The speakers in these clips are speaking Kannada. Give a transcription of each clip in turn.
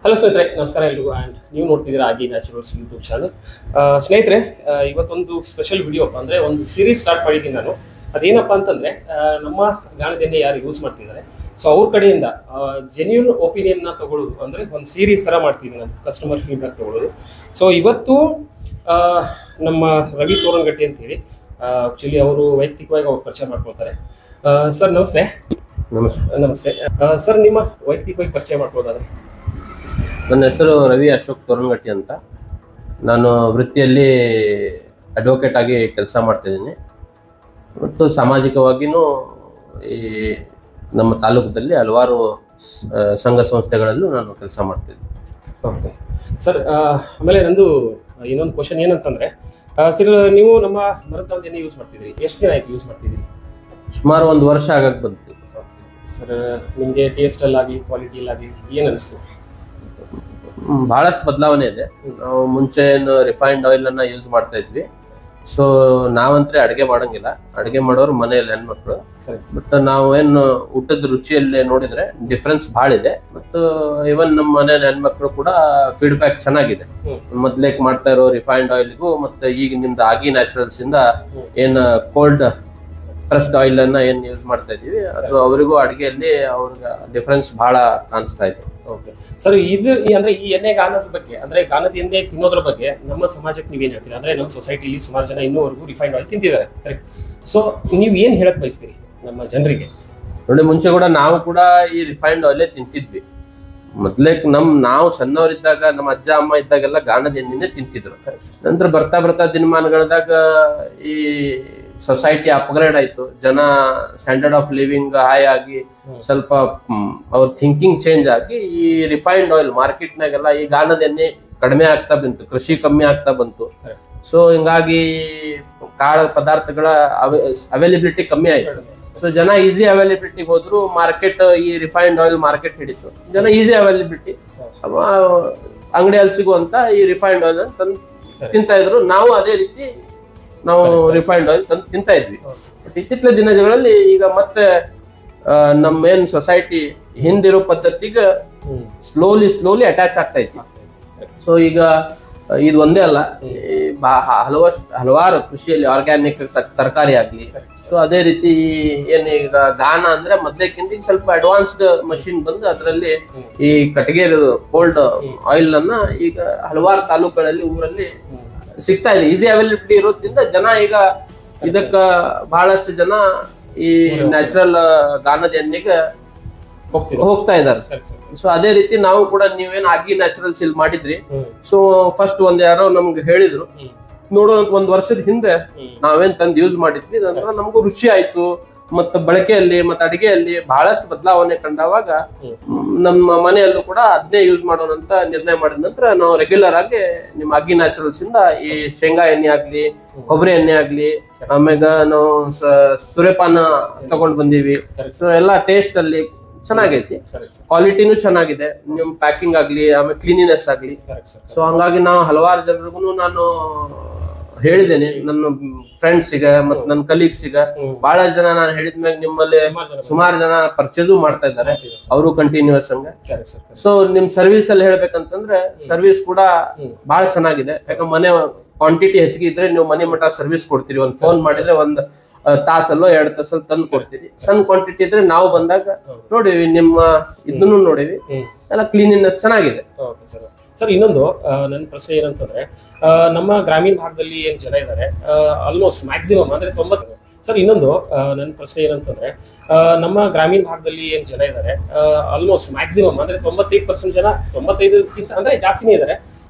ಹಲೋ ಸ್ನೇಹಿತರೆ, ನಮಸ್ಕಾರ ಎಲ್ರಿಗೂ. ಆ್ಯಂಡ್ ನೀವು ನೋಡ್ತಿದ್ದೀರಾ ಆಗಿ ನ್ಯಾಚುರಲ್ಸ್ ಯೂಟ್ಯೂಬ್ ಚಾನಲ್. ಸ್ನೇಹಿತರೆ, ಇವತ್ತೊಂದು ಸ್ಪೆಷಲ್ ವಿಡಿಯೋ ಅಂದರೆ ಒಂದು ಸೀರೀಸ್ ಸ್ಟಾರ್ಟ್ ಮಾಡಿದ್ದೀನಿ ನಾನು. ಅದೇನಪ್ಪ ಅಂತಂದರೆ, ನಮ್ಮ ಗಾಣದ ಯಾರು ಯೂಸ್ ಮಾಡ್ತಿದ್ದಾರೆ, ಸೊ ಅವ್ರ ಕಡೆಯಿಂದ ಜೆನ್ಯೂನ್ ಒಪಿನಿಯನ್ನ ತಗೊಳ್ಳೋದು, ಅಂದರೆ ಒಂದು ಸೀರೀಸ್ ಥರ ಮಾಡ್ತಿದ್ದೀನಿ ನಾನು, ಕಸ್ಟಮರ್ ಫೀಡ್ಬ್ಯಾಕ್ ತಗೊಳ್ಳೋದು. ಸೊ ಇವತ್ತು ನಮ್ಮ ರವಿ ತೋರನಗಟ್ಟಿ ಅಂತೇಳಿ, ಆ್ಯಕ್ಚುಲಿ ಅವರು ವೈಯಕ್ತಿಕವಾಗಿ ಅವ್ರು ಪರಿಚಯ ಮಾಡ್ಕೊಳ್ತಾರೆ. ಸರ್ ನಮಸ್ತೆ. ನಮಸ್ತೆ ಸರ್, ನಿಮ್ಮ ವೈಯಕ್ತಿಕವಾಗಿ ಪರಿಚಯ ಮಾಡ್ಬೋದಾದ್ರೆ? ನನ್ನ ಹೆಸರು ರವಿ ಅಶೋಕ್ ತೋರನಗಟ್ಟಿ ಅಂತ. ನಾನು ವೃತ್ತಿಯಲ್ಲಿ ಅಡ್ವೊಕೇಟ್ ಆಗಿ ಕೆಲಸ ಮಾಡ್ತಿದ್ದೀನಿ ಮತ್ತು ಸಾಮಾಜಿಕವಾಗಿಯೂ ಈ ನಮ್ಮ ತಾಲೂಕದಲ್ಲಿ ಹಲವಾರು ಸಂಘ ಸಂಸ್ಥೆಗಳಲ್ಲೂ ನಾನು ಕೆಲಸ ಮಾಡ್ತಿದ್ದೀನಿ. ಓಕೆ ಸರ್, ಆಮೇಲೆ ನಂದು ಇನ್ನೊಂದು ಕ್ವಶನ್ ಏನಂತಂದರೆ, ಸರ್ ನೀವು ನಮ್ಮ ಮರದ ಯೂಸ್ ಮಾಡ್ತಿದ್ದೀರಿ, ಎಷ್ಟು ದಿನ ಆಯ್ತು ಯೂಸ್ ಮಾಡ್ತಿದ್ದೀರಿ? ಸುಮಾರು 1 ವರ್ಷ ಆಗಕ್ಕೆ ಬಂತು. ಸರ್, ನಿಮಗೆ ಟೇಸ್ಟಲ್ಲಾಗಲಿ ಕ್ವಾಲಿಟಿಯಲ್ಲಾಗಲಿ ಏನು ಅನಿಸ್ತು? ಭಾಳಷ್ಟು ಬದಲಾವಣೆ ಇದೆ. ನಾವು ಮುಂಚೆ ಏನು ರಿಫೈನ್ಡ್ ಆಯಿಲನ್ನು ಯೂಸ್ ಮಾಡ್ತಾ ಇದ್ವಿ. ಸೊ ನಾವಂತೂ ಅಡುಗೆ ಮಾಡೋಂಗಿಲ್ಲ, ಅಡುಗೆ ಮಾಡೋರು ಮನೆಯಲ್ಲಿ ಹೆಣ್ಮಕ್ಳು. ಬಟ್ ನಾವೇನು ಊಟದ ರುಚಿಯಲ್ಲಿ ನೋಡಿದರೆ ಡಿಫ್ರೆನ್ಸ್ ಭಾಳ ಇದೆ. ಮತ್ತು ಇವನ್ ನಮ್ಮ ಮನೇಲಿ ಹೆಣ್ಮಕ್ಳು ಕೂಡ ಫೀಡ್ಬ್ಯಾಕ್ ಚೆನ್ನಾಗಿದೆ. ಮೊದ್ಲೇಕ್ ಮಾಡ್ತಾ ಇರೋ ರಿಫೈನ್ಡ್ ಆಯಿಲ್ಗೂ ಮತ್ತು ಈಗ ನಿಮ್ದು ಆಗಿ ನ್ಯಾಚುರಲ್ಸ್ ಇಂದ ಏನು ಕೋಲ್ಡ್ ಪ್ರೆಸ್ಡ್ ಆಯಿಲ್ ಅನ್ನ ಏನ್ ಯೂಸ್ ಮಾಡ್ತಾ ಇದೀವಿ, ಅದು ಅವರಿಗೂ ಅಡುಗೆಯಲ್ಲಿ ಅವ್ರಿಗೆ ಡಿಫ್ರೆನ್ಸ್ ಬಹಳ ಕಾಣಿಸ್ತಾ ಇದೆ. ಓಕೆ ಸರ್, ಇದು ಅಂದ್ರೆ ಈ ಎಣ್ಣೆ ಗಾಣದ ಬಗ್ಗೆ, ಅಂದ್ರೆ ಗಾಣದ ಎಣ್ಣೆ ತಿನ್ನೋದ್ರ ಬಗ್ಗೆ ನಮ್ಮ ಸಮಾಜಕ್ಕೆ ನೀವೇನ್ ಹೇಳ್ತೀರಿ? ಅಂದ್ರೆ ನಮ್ಮ ಸೊಸೈಟಿಲಿ ಸುಮಾರು ಜನ ಇನ್ನೂವರೆಗೂ ರಿಫೈನ್ಡ್ ಆಯಿಲ್ ತಿಂತಿದ್ದಾರೆ, ಕರೆಕ್ಟ್? ಸೊ ನೀವು ಏನ್ ಹೇಳಕ್ ಬಯಸ್ತೀರಿ ನಮ್ಮ ಜನರಿಗೆ? ನೋಡಿ, ಮುಂಚೆ ಕೂಡ ನಾವು ಕೂಡ ಈ ರಿಫೈನ್ಡ್ ಆಯಿಲೇ ತಿಂತಿದ್ವಿ. ಮೊದ್ಲೇಕ್ ನಾವು ಸಣ್ಣವರಿದ್ದಾಗ ನಮ್ಮ ಅಜ್ಜ ಅಮ್ಮ ಇದ್ದಾಗೆಲ್ಲ ಗಾಣದ ಎಣ್ಣೆನೇ ತಿಂತಿದ್ರು. ನಂತರ ಬರ್ತಾ ಬರ್ತಾ ದಿನಮಾನಗಳದಾಗ ಈ ಸೊಸೈಟಿ ಅಪ್ಗ್ರೇಡ್ ಆಯ್ತು, ಜನ ಸ್ಟ್ಯಾಂಡರ್ಡ್ ಆಫ್ ಲಿವಿಂಗ್ ಹೈ ಆಗಿ ಸ್ವಲ್ಪ ಅವ್ರ ಥಿಂಕಿಂಗ್ ಚೇಂಜ್ ಆಗಿ ಈ ರಿಫೈನ್ಡ್ ಆಯಿಲ್ ಮಾರ್ಕೆಟ್ನಾಗೆಲ್ಲ ಈ ಗಾಣದ ಎಣ್ಣೆ ಕಡಿಮೆ ಆಗ್ತಾ ಬಂತು, ಕೃಷಿ ಕಮ್ಮಿ ಆಗ್ತಾ ಬಂತು. ಸೊ ಹಿಂಗಾಗಿ ಕಾಳ ಪದಾರ್ಥಗಳ ಅವೈಲಬಿಲಿಟಿ ಕಮ್ಮಿ ಆಯ್ತು. ಸೊ ಜನ ಈಸಿ ಅವೈಲಬಿಲಿಟಿಗೆ ಹೋದ್ರು, ಮಾರ್ಕೆಟ್ ಈ ರಿಫೈನ್ಡ್ ಆಯಿಲ್ ಮಾರ್ಕೆಟ್ ಹಿಡಿತು. ಜನ ಈಸಿ ಅವೈಲಬಿಲಿಟಿ ಅಂಗಡಿಯಲ್ಲಿ ಸಿಗುವಂತ ಈ ರಿಫೈನ್ಡ್ ಆಯಿಲ್ ತಂದು ತಿಂತಾ ಇದ್ರು. ನಾವು ಅದೇ ರೀತಿ ನಾವು ರಿಫೈನ್ಡ್ ಆಯಿಲ್ ತಂದು ತಿಂತಾ ಇದ್ವಿ. ಬಟ್ ಇತ್ತೀಚಿನ ದಿನಗಳಲ್ಲಿ ಈಗ ಮತ್ತೆ ನಮ್ಮ ಏನ್ ಸೊಸೈಟಿ ಹಿಂದಿರೋ ಪದ್ಧತಿಗೆ ಸ್ಲೋಲಿ ಅಟ್ಯಾಚ್ ಆಗ್ತಾ ಇತ್ತು. ಸೊ ಈಗ ಇದು ಒಂದೇ ಅಲ್ಲ, ಹಲವಾರು ಕೃಷಿಯಲ್ಲಿ ಆರ್ಗ್ಯಾನಿಕ್ ತರಕಾರಿ ಆಗ್ಲಿ. ಸೊ ಅದೇ ರೀತಿ ಏನ್ ಈಗ ಗಾಣ ಅಂದ್ರೆ ಮೊದ್ಲೇಕಿಂತ ಸ್ವಲ್ಪ ಅಡ್ವಾನ್ಸ್ಡ್ ಮಷಿನ್ ಬಂದು ಅದರಲ್ಲಿ ಈ ಕಟ್ಟಿಗೆ ಕೋಲ್ಡ್ ಆಯಿಲ್ ಅನ್ನ ಈಗ ಹಲವಾರು ತಾಲೂಕುಗಳಲ್ಲಿ ಊರಲ್ಲಿ ಸಿಗ್ತಾ ಇದೆ. ಈಸಿ ಅವೈಲಬಿಲಿಟಿ ಇರೋದ್ರಿಂದ ಜನ ಈಗ ಇದಕ್ಕ ಬಹಳಷ್ಟು ಜನ ಈ ನ್ಯಾಚುರಲ್ ಗಾಣದ ಎಣ್ಣೆಗೆ ಹೋಗ್ತಾ ಇದ್ದಾರೆ. ಸೊ ಅದೇ ರೀತಿ ನಾವು ಕೂಡ ನೀವೇನ್ ಆಗಿ ನ್ಯಾಚುರಲ್ಸ್ ಇಲ್ಲಿ ಮಾಡಿದ್ರಿ. ಸೊ ಫಸ್ಟ್ ಯಾರೋ ನಮ್ಗೆ ಹೇಳಿದ್ರು, ನೋಡೋಣ 1 ವರ್ಷದ ಹಿಂದೆ ನಾವೇನ್ ತಂದು ಯೂಸ್ ಮಾಡಿದ್ವಿ, ನಂತರ ನಮಗೂ ರುಚಿ ಆಯ್ತು. ಮತ್ತ ಬಳಕೆಯಲ್ಲಿ ಮತ್ತೆ ಅಡಿಗೆಯಲ್ಲಿ ಬಹಳಷ್ಟು ಬದಲಾವಣೆ ಕಂಡಾಗ ನಮ್ಮ ಮನೆಯಲ್ಲೂ ಕೂಡ ಅದನ್ನೇ ಯೂಸ್ ಮಾಡೋಣ ಅಂತ ನಿರ್ಣಯ ಮಾಡಿದ ನಂತರ ನಾವು ರೆಗ್ಯುಲರ್ ಆಗಿ ನಿಮ್ಮ ಆಗಿ ನ್ಯಾಚುರಲ್ಸ್ ಇಂದ ಈ ಶೇಂಗಾ ಎಣ್ಣೆ ಆಗ್ಲಿ, ಕೊಬ್ಬರಿ ಎಣ್ಣೆ ಆಗ್ಲಿ, ಆಮ್ಯಾಗ ನಾವು ಸೂರ್ಯಪಾನ ತಗೊಂಡ್ ಬಂದೀವಿ. ಸೊ ಎಲ್ಲಾ ಟೇಸ್ಟ್ ಅಲ್ಲಿ ಚೆನ್ನಾಗೈತಿ, ಕ್ವಾಲಿಟಿನೂ ಚೆನ್ನಾಗಿದೆ, ನಿಮ್ ಪ್ಯಾಕಿಂಗ್ ಆಗ್ಲಿ, ಆಮೇಲೆ ಕ್ಲೀನಿನೆಸ್ ಆಗ್ಲಿ. ಸೊ ಹಂಗಾಗಿ ನಾವು ಹಲವಾರು ಜನರಿಗೂ ನಾನು ಹೇಳಿದ್ದೇನೆ, ನನ್ನ ಫ್ರೆಂಡ್ಸಿಗ ಮತ್ ನನ್ನ ಕಲೀಗ್ಸಿಗ ಬಹಳ ಜನ ನಾನು ಹೇಳಿದ್ಮ್ಯಾಗ ನಿಮ್ಮಲ್ಲಿ ಸುಮಾರು ಜನ ಪರ್ಚೇಸು ಮಾಡ್ತಾ ಇದ್ದಾರೆ, ಅವರು ಕಂಟಿನ್ಯೂಸ್ ಹಂಗ. ಸೊ ನಿಮ್ ಸರ್ವಿಸ್ ಅಲ್ಲಿ ಹೇಳ್ಬೇಕಂತಂದ್ರೆ ಸರ್ವಿಸ್ ಕೂಡ ಬಹಳ ಚೆನ್ನಾಗಿದೆ. ಯಾಕಂದ್ರೆ ಮನೆ ಕ್ವಾಂಟಿಟಿ ಹೆಚ್ಚಿಗೆ ಇದ್ರೆ ನೀವು ಮನೆ ಮಠ ಸರ್ವಿಸ್ ಕೊಡ್ತೀರಿ. ಒಂದ್ ಫೋನ್ ಮಾಡಿದ್ರೆ 1 ತಾಸಲ್ಲೋ 2 ತಾಸಲ್ಲಿ ತಂದು ಕೊಡ್ತೀರಿ. ಸಣ್ಣ ಕ್ವಾಂಟಿಟಿ ಇದ್ರೆ ನಾವು ಬಂದಾಗ ನೋಡಿವಿ, ನಿಮ್ಮ ಇದನ್ನು ನೋಡಿವಿ, ಎಲ್ಲ ಕ್ಲೀನಿನೆಸ್ ಚೆನ್ನಾಗಿದೆ. ಸರ್, ಇನ್ನೊಂದು ನನ್ನ ಪ್ರಶ್ನೆ ಏನಂತಂದ್ರೆ, ನಮ್ಮ ಗ್ರಾಮೀಣ ಭಾಗದಲ್ಲಿ ಏನ್ ಜನ ಇದ್ದಾರೆ, ಆಲ್ಮೋಸ್ಟ್ ಮ್ಯಾಕ್ಸಿಮಮ್ ಅಂದ್ರೆ 90. ಸರ್, ಇನ್ನೊಂದು ನನ್ನ ಪ್ರಶ್ನೆ ಏನಂತಂದ್ರೆ, ನಮ್ಮ ಗ್ರಾಮೀಣ ಭಾಗದಲ್ಲಿ ಏನ್ ಜನ ಇದ್ದಾರೆ, ಆಲ್ಮೋಸ್ಟ್ ಮ್ಯಾಕ್ಸಿಮಮ್ ಅಂದ್ರೆ 95% ಜನ, 95ಕ್ಕಿಂತ ಅಂದ್ರೆ ಜಾಸ್ತಿನೇ ಇದ್ದಾರೆ,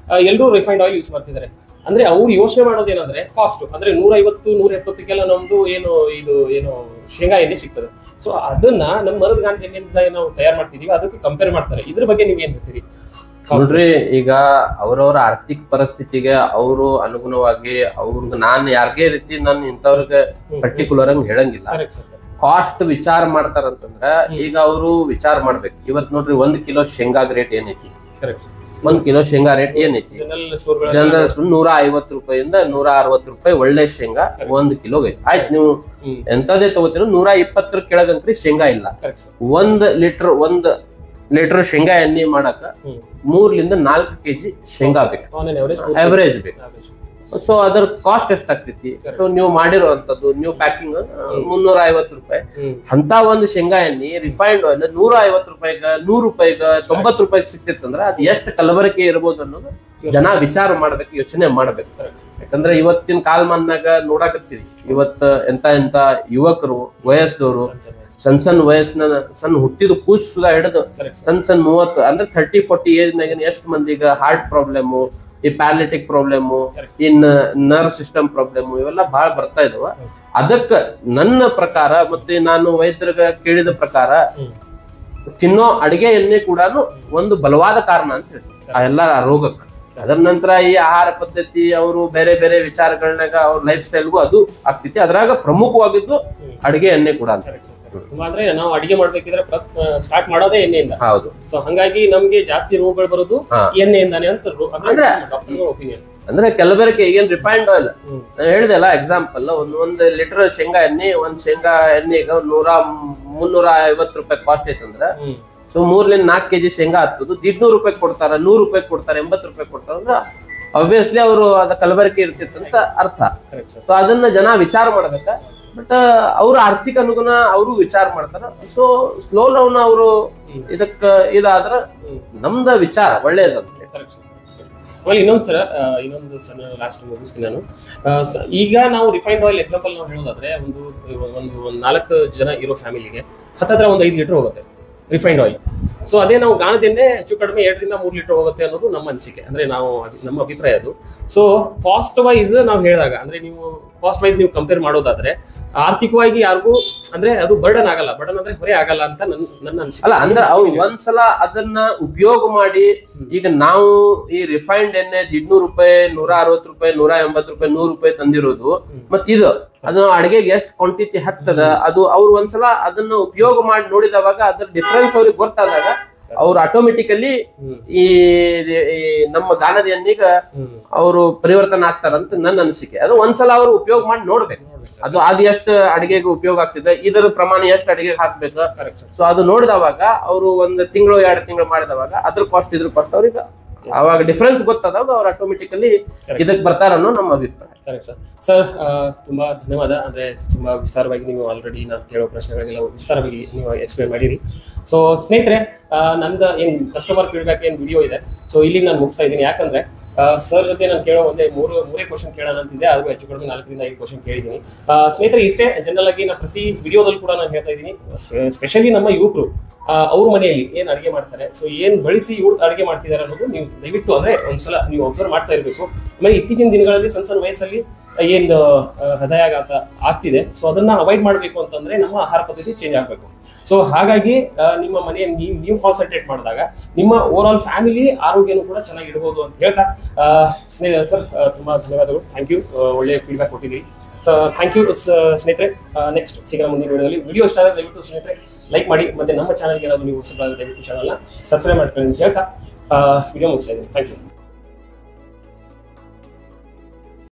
ಎಲ್ಲರೂ ರಿಫೈನ್ಡ್ ಆಯಿಲ್ ಯೂಸ್ ಮಾಡ್ತಿದ್ದಾರೆ. ಅಂದ್ರೆ ಅವ್ರು ಯೋಚನೆ ಮಾಡೋದೇನಂದ್ರೆ ಕಾಸ್ಟ್, ಅಂದ್ರೆ 150-170ಕ್ಕೆಲ್ಲ ನಮ್ದು ಏನು ಶೇಂಗಾ ಎಣ್ಣೆ ಸಿಗ್ತದೆ. ಸೊ ಅದನ್ನ ನಮ್ಮ ಮರದ ಗಾಣದ ಎಣ್ಣೆಯಿಂದ ನಾವು ತಯಾರು ಮಾಡ್ತಿದೀವಿ, ಅದಕ್ಕೆ ಕಂಪೇರ್ ಮಾಡ್ತಾರೆ. ಇದ್ರ ಬಗ್ಗೆ ನೀವ್ ಏನ್ ಹೇಳ್ತೀರಿ? ನೋಡ್ರಿ, ಈಗ ಅವ್ರವ್ರ ಆರ್ಥಿಕ ಪರಿಸ್ಥಿತಿಗೆ ಅವರು ಅನುಗುಣವಾಗಿ ಅವ್ರಿಗೆ ನಾನು ಯಾರಿಗೇ ರೀತಿ ನಾನು ಇಂಥವ್ರಿಗೆ ಪರ್ಟಿಕ್ಯುಲರ್ ಆಗಿ ಹೇಳಂಗಿಲ್ಲ. ಕಾಸ್ಟ್ ವಿಚಾರ ಮಾಡ್ತಾರಂತಂದ್ರ ಈಗ ಅವರು ವಿಚಾರ ಮಾಡ್ಬೇಕು. ಇವತ್ ನೋಡ್ರಿ 1 ಕಿಲೋ ಶೇಂಗಾಗ ರೇಟ್ ಏನೈತಿ? 1 ಕಿಲೋ ಶೇಂಗಾ ರೇಟ್ ಏನೈತಿ? ಜನರಲ್ ಸ್ಟೋರ್ 150 ರೂಪಾಯಿಂದ 160 ರೂಪಾಯಿ ಒಳ್ಳೆ ಶೇಂಗಾ 1 ಕಿಲೋಗೆ. ಆಯ್ತು, ನೀವು ಎಂತದೇ ತಗೋತೀರ 120 ಕೆಳಗಂಕ್ರಿ ಶೇಂಗಾ ಇಲ್ಲ. 1 ಲೀಟರ್ ಲೀಟರ್ ಶೇಂಗಾ ಎಣ್ಣೆ ಮಾಡಕ 3-4 kg ಶೇಂಗಾ ಬೇಕು, ಅವರೇಜ್ ಬೇಕು. ಸೊ ಅದರ ಕಾಸ್ಟ್ ಎಷ್ಟಾಗ್ತೈತಿ? ಸೊ ನೀವು ಮಾಡಿರುವಂತದ್ದು ನೀವು ಪ್ಯಾಕಿಂಗ್ 350 ರೂಪಾಯಿ. ಅಂತ ಒಂದು ಶೇಂಗಾ ಎಣ್ಣೆ ರಿಫೈನ್ಡ್ ಆಯಿಲ್ 150 ರೂಪಾಯಿಗ 100 ರೂಪಾಯಿಗ 90 ರೂಪಾಯಿಗೆ ಸಿಕ್ತಿತ್ತಂದ್ರ ಅದು ಎಷ್ಟು ಕಲಬೆರಕೆ ಇರ್ಬೋದು ಅನ್ನೋದು ಜನ ವಿಚಾರ ಮಾಡ್ಬೇಕು, ಯೋಚನೆ ಮಾಡ್ಬೇಕು. ಯಾಕಂದ್ರೆ ಇವತ್ತಿನ ಕಾಲಮಾನ್ಯಾಗ ನೋಡಾಕತ್ತೀವಿ, ಇವತ್ತ ಎಂತ ಯುವಕರು ವಯಸ್ಸದವರು ಸಣ್ಣ ವಯಸ್ಸಿನ ಸಣ್ಣ ಹುಟ್ಟಿದ ಕೂಸು ಸುಧಾ ಹಿಡಿದು ಸಣ್ಣ 30 ಅಂದ್ರೆ 30-40 ಏಜ್ ನಾಗ ಎಷ್ಟು ಮಂದಿಗ ಹಾರ್ಟ್ ಪ್ರಾಬ್ಲಮ್, ಈ ಪ್ಯಾರಾಲಿಟಿಕ್ ಪ್ರಾಬ್ಲಮ್, ಇನ್ ನರ್ವ್ ಸಿಸ್ಟಮ್ ಪ್ರಾಬ್ಲಮ್ ಇವೆಲ್ಲ ಬಹಳ ಬರ್ತಾ ಇದಾವ. ಅದಕ್ಕ ನನ್ನ ಪ್ರಕಾರ ಮತ್ತೆ ನಾನು ವೈದ್ಯರಿಗೆ ಕೇಳಿದ ಪ್ರಕಾರ ತಿನ್ನೋ ಅಡಿಗೆ ಎಣ್ಣೆ ಕೂಡ ಒಂದು ಬಲವಾದ ಕಾರಣ ಅಂತ ಹೇಳಿ ಆ ಎಲ್ಲಾ ರೋಗಕ್ಕೆ. ಅದರ ನಂತರ ಈ ಆಹಾರ ಪದ್ಧತಿ ಅವರು ಬೇರೆ ಬೇರೆ ವಿಚಾರಗಳನ್ನಾಗ ಅವ್ರ ಲೈಫ್ ಸ್ಟೈಲ್ಗೂ ಅದು ಆಗ್ತೈತಿ. ಅದ್ರಾಗ ಪ್ರಮುಖವಾಗಿದ್ದು ಅಡಿಗೆ ಎಣ್ಣೆ ಕೂಡ ಅಂತ. ಅಂದ್ರೆ ನಾವು ಅಡಿಗೆ ಮಾಡ್ಬೇಕಿದ್ರೆ ಸ್ಟಾರ್ಟ್ ಮಾಡೋದೇ ಎಣ್ಣೆಯಿಂದ. ಹೌದು. ಸೊ ಹಂಗಾಗಿ ನಮ್ಗೆ ಜಾಸ್ತಿ ರೋಗಗಳು ಬರೋದು ಎಣ್ಣೆಯಿಂದಾನೆ ಅಂತ ಒಪಿನಿಯನ್. ಅಂದ್ರೆ ಕೆಲವರಿಗೆ ಈಗೇನ್ ರಿಫೈನ್ಡ್ ಆಯಿಲ್ ಹೇಳಿದೆ ಅಲ್ಲ, ಎಕ್ಸಾಂಪಲ್ ಒಂದ್ ಲೀಟರ್ ಶೇಂಗಾ ಎಣ್ಣೆ, ಒಂದ್ ಶೇಂಗಾ ಎಣ್ಣೆಗ 350 ರೂಪಾಯಿ ಕಾಸ್ಟ್ ಐತಂದ್ರ ಸೊ 3-4 kg ಶೇಂಗಾ ಹತ್ತದು 150 ರೂಪಾಯಿ ಕೊಡ್ತಾರ, 100 ರೂಪಾಯಿ ಕೊಡ್ತಾರೆ, 80 ರೂಪಾಯಿ ಕೊಡ್ತಾರ ಅಂದ್ರೆ ಆಬ್ವಿಯಸ್ಲಿ ಅವರು ಅದ ಕಲಬೆರಕೆ ಇರ್ತಿತ್ತಂತ ಅರ್ಥ. ಸೊ ಅದನ್ನ ಜನ ವಿಚಾರ ಮಾಡ್ಬೇಕ. ಬಟ್ ಅವ್ರ ಆರ್ಥಿಕ ಅನುಗುಣ ಅವರು ವಿಚಾರ ಮಾಡ್ತಾರ. ಸೊ ಸ್ಲೋ ಡೌನ್ ಅವರು ಇದಕ್ಕ ಇದಾದ್ರ ನಮ್ದ ವಿಚಾರ ಒಳ್ಳೇದಂತ. ಇನ್ನೊಂದು ಸಣ್ಣ ಲಾಸ್ಟ್ ಮುಗಿಸ್ತೀನಿ ನಾನು. ಈಗ ನಾವು ರಿಫೈನ್ಡ್ ಆಯಿಲ್ ಎಕ್ಸಾಂಪಲ್ ನಾವು ಹೇಳೋದಾದ್ರೆ ಒಂದು 4 ಜನ ಇರೋ ಫ್ಯಾಮಿಲಿಗೆ ಹತ್ತತ್ರ ಒಂದು 5 ಲೀಟರ್ ಹೋಗುತ್ತೆ ರಿಫೈನ್ಡ್ ಆಯಿಲ್. ಸೊ ಅದೇ ನಾವು ಗಾಣದ ಎಣ್ಣೆ ಹೆಚ್ಚು ಕಡಿಮೆ 2-3 ಲೀಟರ್ ಹೋಗುತ್ತೆ ಅನ್ನೋದು ನಮ್ಮ ಅನಿಸಿಕೆ, ಅಂದ್ರೆ ನಮ್ಮ ಅಭಿಪ್ರಾಯ ಅದು. ಸೊ ಕಾಸ್ಟ್ ವೈಸ್ ನಾವು ಹೇಳಿದಾಗ ಅಂದ್ರೆ ನೀವು ಕಾಸ್ಟ್ ವೈಸ್ ನೀವು ಕಂಪೇರ್ ಮಾಡೋದಾದ್ರೆ ಆರ್ಥಿಕವಾಗಿ ಯಾರಿಗೂ ಅಂದ್ರೆ ಅದು ಬರ್ಡನ್ ಆಗಲ್ಲ, ಬರ್ಡನ್ ಅಂದ್ರೆ ಹೊರೆ ಆಗಲ್ಲ ಅಂತ ನನ್ನ ಅನಿಸಿಕೆ. ಅಲ್ಲ ಅಂದ್ರೆ ಅವ್ರು ಒಂದ್ಸಲ ಅದನ್ನ ಉಪಯೋಗ ಮಾಡಿ, ಈಗ ನಾವು ಈ ರಿಫೈನ್ಡ್ ಎಣ್ಣೆ 200 ರೂಪಾಯಿ, 160 ರೂಪಾಯಿ, 180 ರೂಪಾಯಿ, 100 ರೂಪಾಯಿ ತಂದಿರೋದು, ಮತ್ ಇದು ಅದು ಅಡಿಗೆಗೆ ಎಷ್ಟು ಕ್ವಾಂಟಿಟಿ ಹತ್ತದ ಅದು ಅವ್ರು ಒಂದ್ಸಲ ಅದನ್ನ ಉಪಯೋಗ ಮಾಡಿ ನೋಡಿದವಾಗ ಅದ್ರ ಡಿಫ್ರೆನ್ಸ್ ಅವ್ರಿಗೆ ಗೊತ್ತಾದಾಗ ಅವ್ರು ಆಟೋಮೆಟಿಕಲಿ ಈ ನಮ್ಮ ಗಾಣದ ಎಣ್ಣೆಗ ಅವರು ಪರಿವರ್ತನೆ ಆಗ್ತಾರಂತ ನನ್ನ ಅನಿಸಿಕೆ. ಅದು ಒಂದ್ಸಲ ಅವ್ರು ಉಪಯೋಗ ಮಾಡಿ ನೋಡ್ಬೇಕು, ಅದು ಎಷ್ಟು ಅಡಿಗೆಗೆ ಉಪಯೋಗ ಆಗ್ತಿದೆ, ಇದರ ಪ್ರಮಾಣ ಎಷ್ಟು ಅಡಿಗೆಗೆ ಹಾಕ್ಬೇಕು. ಸೊ ಅದು ನೋಡಿದವಾಗ ಅವರು 1 ತಿಂಗಳು 2 ತಿಂಗಳು ಮಾಡಿದವಾಗ ಅದ್ರ ಕಾಸ್ಟ್ ಇದ್ರ ಕಾಸ್ಟ್ ಅವ್ರಿಗೆ ಅವಾಗ ಡಿಫ್ರೆನ್ಸ್ ಗೊತ್ತಾದಾಗ ಅವ್ರು ಆಟೋಮೆಟಿಕಲಿ ಇದಕ್ಕೆ ಬರ್ತಾರ ಅನ್ನೋ ನಮ್ಮ ಅಭಿಪ್ರಾಯ. Correct sir. ತುಂಬಾ ಧನ್ಯವಾದ. ಅಂದ್ರೆ ತುಂಬಾ ವಿಸ್ತಾರವಾಗಿ ನೀವು ಆಲ್ರೆಡಿ ನಾನು ಕೇಳೋ ಪ್ರಶ್ನೆಗಳಿಗೆಲ್ಲ ವಿಸ್ತಾರವಾಗಿ ನೀವು ಎಕ್ಸ್ಪ್ಲೇನ್ ಮಾಡಿರಿ. ಸೊ ಸ್ನೇಹಿತರೆ, ನಂದು ಏನ್ ಕಸ್ಟಮರ್ ಫೀಡ್ಬ್ಯಾಕ್ ಏನ್ ವಿಡಿಯೋ ಇದೆ, ಸೊ ಇಲ್ಲಿಗೆ ನಾನು ಮುಗಿಸ್ತಾ ಇದ್ದೀನಿ. ಯಾಕಂದ್ರೆ ಸರ್ ಜೊತೆ ನಾನು ಕೇಳೋ ಮೂರೇ ಕ್ವಶನ್ ಕೇಳೋಣ ಅಂತಿದೆ, ಆದ್ರೂ ಹೆಚ್ಚು ಕಡಿಮೆ 4-5 ಕ್ವಶನ್ ಕೇಳಿದ್ದೀನಿ. ಸ್ನೇಹಿತರೆ, ಇಷ್ಟೇ ಜನರಲ್ ಆಗಿ ನಾನು ಪ್ರತಿ ವಿಡಿಯೋದಲ್ಲಿ ಕೂಡ ನಾನು ಹೇಳ್ತಾ ಇದ್ದೀನಿ, ಸ್ಪೆಷಲಿ ನಮ್ಮ ಯುವಕರು ಅವ್ರ ಮನೆಯಲ್ಲಿ ಏನ್ ಅಡಿಗೆ ಮಾಡ್ತಾರೆ, ಸೊ ಏನ್ ಬಳಸಿ ಇವ್ರು ಅಡಿಗೆ ಮಾಡ್ತಿದ್ದಾರೆ ಅನ್ನೋದು ನೀವು ದಯವಿಟ್ಟು ಅಂದ್ರೆ ಒಂದ್ಸಲ ನೀವು ಅಬ್ಸರ್ವ್ ಮಾಡ್ತಾ ಇರಬೇಕು. ಆಮೇಲೆ ಇತ್ತೀಚಿನ ದಿನಗಳಲ್ಲಿ ಸಣ್ಣ ವಯಸ್ಸಲ್ಲಿ ಏನ್ ಹೃದಯಾಘಾತ ಆಗ್ತಿದೆ, ಸೊ ಅದನ್ನ ಅವಾಯ್ಡ್ ಮಾಡಬೇಕು ಅಂತಂದ್ರೆ ನಮ್ಮ ಆಹಾರ ಪದ್ಧತಿ ಚೇಂಜ್ ಆಗಬೇಕು. ಸೊ ಹಾಗಾಗಿ ನಿಮ್ಮ ಮನೆಯಲ್ಲಿ ನೀವು ಕಾನ್ಸಂಟ್ರೇಟ್ ಮಾಡಿದಾಗ ನಿಮ್ಮ ಓವರ್ ಆಲ್ ಫ್ಯಾಮಿಲಿ ಆರೋಗ್ಯನೂ ಕೂಡ ಚೆನ್ನಾಗಿ ಇಡಬಹುದು ಅಂತ ಹೇಳ್ತಾ ಸರ್ ತುಂಬಾ ಧನ್ಯವಾದಗಳು. ಥ್ಯಾಂಕ್ ಯು, ಒಳ್ಳೆ ಫೀಡ್ಬ್ಯಾಕ್ ಕೊಟ್ಟಿದ್ದೀರಿ. ಸೊ ಥ್ಯಾಂಕ್ ಯು ಸ್ನೇಹಿತರೆ. ನೆಕ್ಸ್ಟ್ ಸಿಗೋಣ ಮುಂದಿನ ವಿಡಿಯೋದಲ್ಲಿ. ವಿಡಿಯೋ ಇಷ್ಟ ಆದರೆ ದಯವಿಟ್ಟು ಸ್ನೇಹಿತರೆ ಲೈಕ್ ಮಾಡಿ, ಮತ್ತೆ ನಮ್ಮ ಚಾನಲ್ಗೆ ಏನಾದರೂ ನೀವು ಹೊಸಬರಾದರೆ ದಯವಿಟ್ಟು ಚಾನಲ್ನ ಸಬ್ಸ್ಕ್ರೈಬ್ ಮಾಡ್ಕೊಳ್ಳಿ ಅಂತ ಹೇಳ್ತಾ ವಿಡಿಯೋ ಮುಗಿಸ್ತಾ ಇದ್ದೀನಿ. Thank you.